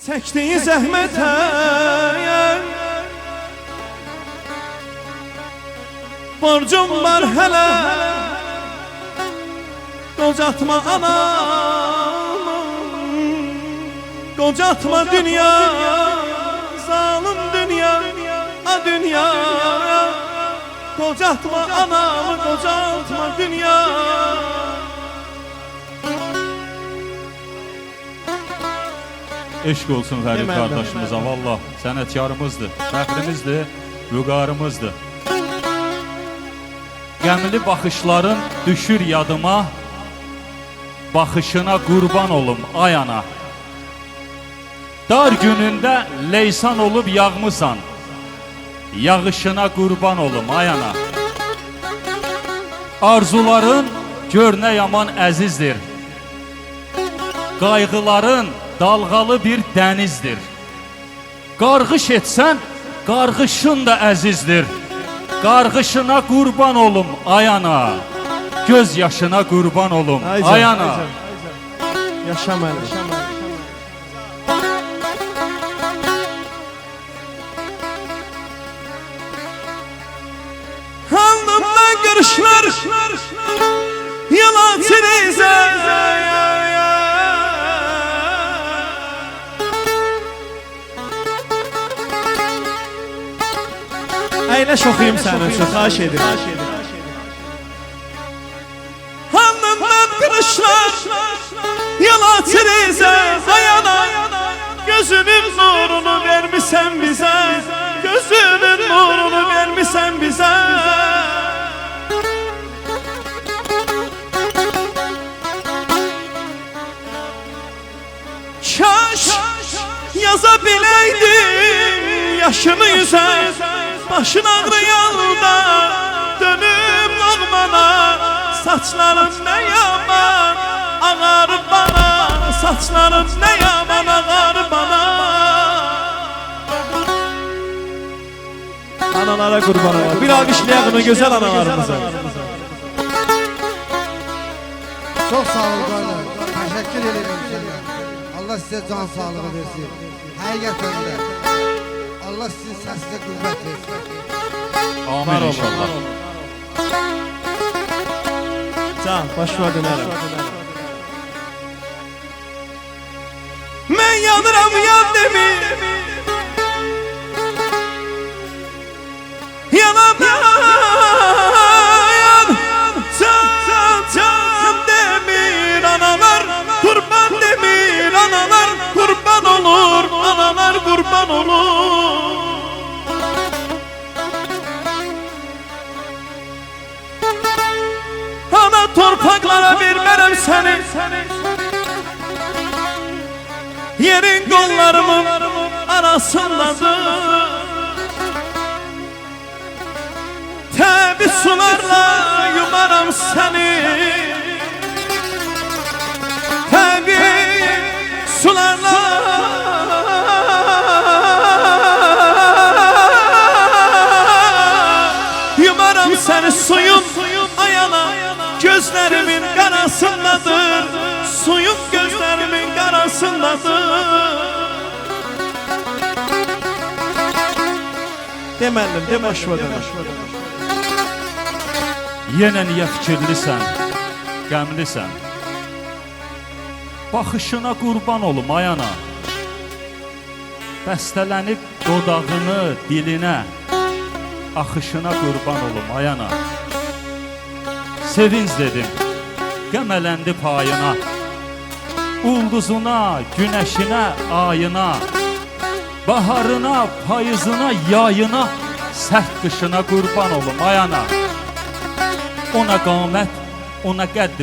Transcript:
Çəkdiyi zəhmətə borcum var hələ. Qocatma anamı, qocatma dünya, zalim dünya, a dünya. Qocatma anamı, qocatma dünya. Eşq olsun Fərid qardaşımıza, vallah sənətkarımızdır, fəxrimizdir, vüqarımızdır. Qəmli baxışların düşür yadıma, baxışına qurban olum ay ana. Dar günündə leysan olub yağmısan, yağışına qurban olum ay ana. Arzuların gör nə yaman əzizdir, qayğıların dalğalı bir dənizdir. Qarğış etsən, qarğışın da əzizdir. Qarğışına qurban olum ay ana, göz yaşına qurban olum ay ana. Yaşa mənim. Alnımdan qırışlar, yalan çinizə. Əyləş oxuyum sənin üçün, xahiş edirəm. Alnımdan qırışlar, yalan çinizə. Ayana, gözünün nurunu vermisən bizə. Gözünün nurunu vermisən bizə. Kaş yaza biləydin yaşını yüzə. Başın ağrıyanda dönüp ağmana. Saçların ne yaman ağar bana. Saçların ne yaman ağar bana. Analara kurban olayım. Bir alkışlayalım güzel analarımıza. Çok sağ olun kardeşler. Teşekkür ederim size. Allah size can sağlığı versin. Hakikaten de. Allah sizin səsizə qüvvət versin. Amin inşallah. Can, başıma dönərəm. Mən yanıram yan demir. Yanamayan can demir. Analar kurban demir. Analar kurban olur. Analar kurban olur. Ana torpaqlara vermərəm səni. Yerin qollarımın arasındadır. Təbi sularla yumaram səni. Təbi sularla yumaram səni. Suyun ayana gözlerimin qarasındadır. Suyun gözlerimin qarasındadır. Deməlim, de başıma dönər. Yenə niyə fikirlisən, qəmlisən? Baxışına qurban olum ay ana. Bəstələnib dodağını, dilinə, axışına qurban olum ay ana. Sevinç dedim, qəmələndi payına. Ulduzuna, günəşinə, ayına, baharına, payızına, yayına, sərt qışına qurban olum ay ana. Ona qamət, ona qədd